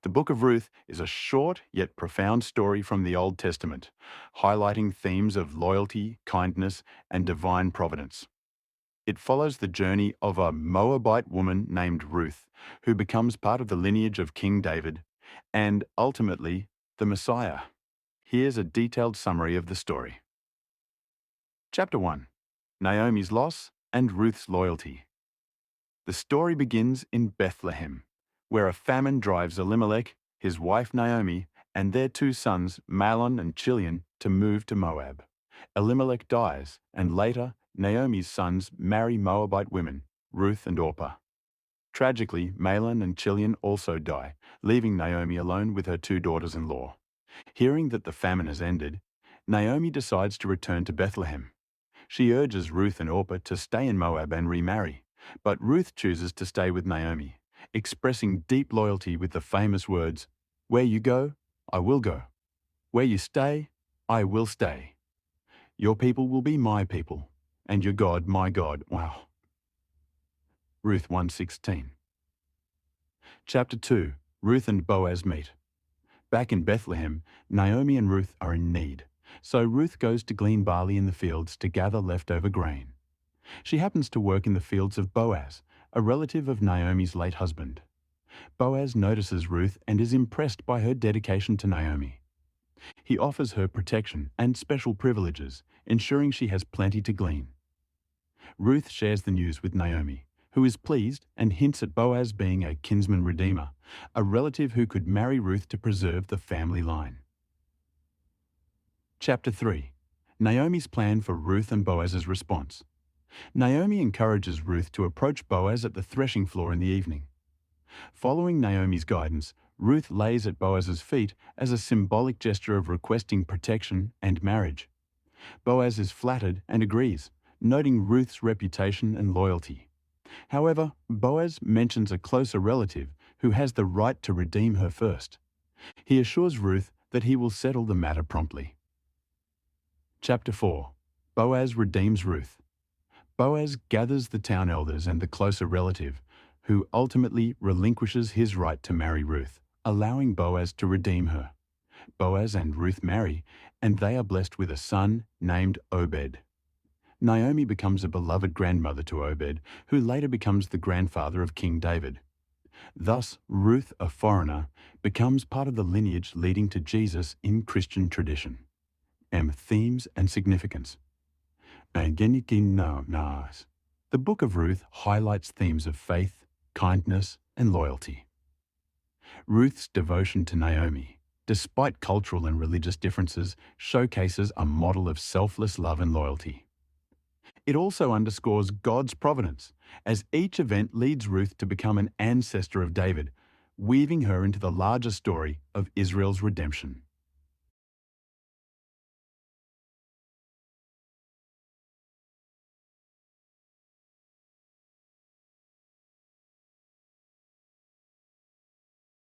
The Book of Ruth is a short yet profound story from the Old Testament, highlighting themes of loyalty, kindness, and divine providence. It follows the journey of a Moabite woman named Ruth, who becomes part of the lineage of King David, and ultimately, the Messiah. Here's a detailed summary of the story. Chapter 1. Naomi's Loss and Ruth's Loyalty. The story begins in Bethlehem, where a famine drives Elimelech, his wife Naomi, and their two sons, Mahlon and Chilion, to move to Moab. Elimelech dies, and later, Naomi's sons marry Moabite women, Ruth and Orpah. Tragically, Mahlon and Chilion also die, leaving Naomi alone with her two daughters-in-law. Hearing that the famine has ended, Naomi decides to return to Bethlehem. She urges Ruth and Orpah to stay in Moab and remarry, but Ruth chooses to stay with Naomi, expressing deep loyalty with the famous words, "Where you go, I will go. Where you stay, I will stay. Your people will be my people, and your God my God." Wow. Ruth 1:16. Chapter 2. Ruth and Boaz meet. Back in Bethlehem, Naomi and Ruth are in need, so Ruth goes to glean barley in the fields to gather leftover grain. She happens to work in the fields of Boaz, a relative of Naomi's late husband. Boaz notices Ruth and is impressed by her dedication to Naomi. He offers her protection and special privileges, ensuring she has plenty to glean. Ruth shares the news with Naomi, who is pleased and hints at Boaz being a kinsman redeemer, a relative who could marry Ruth to preserve the family line. Chapter 3. Naomi's plan for Ruth and Boaz's response. Naomi encourages Ruth to approach Boaz at the threshing floor in the evening. Following Naomi's guidance, Ruth lays at Boaz's feet as a symbolic gesture of requesting protection and marriage. Boaz is flattered and agrees, noting Ruth's reputation and loyalty. However, Boaz mentions a closer relative who has the right to redeem her first. He assures Ruth that he will settle the matter promptly. Chapter 4. Boaz redeems Ruth. Boaz gathers the town elders and the closer relative, who ultimately relinquishes his right to marry Ruth, allowing Boaz to redeem her. Boaz and Ruth marry, and they are blessed with a son named Obed. Naomi becomes a beloved grandmother to Obed, who later becomes the grandfather of King David. Thus, Ruth, a foreigner, becomes part of the lineage leading to Jesus in Christian tradition. Themes and significance. The Book of Ruth highlights themes of faith, kindness, and loyalty. Ruth's devotion to Naomi, despite cultural and religious differences, showcases a model of selfless love and loyalty. It also underscores God's providence, as each event leads Ruth to become an ancestor of David, weaving her into the larger story of Israel's redemption.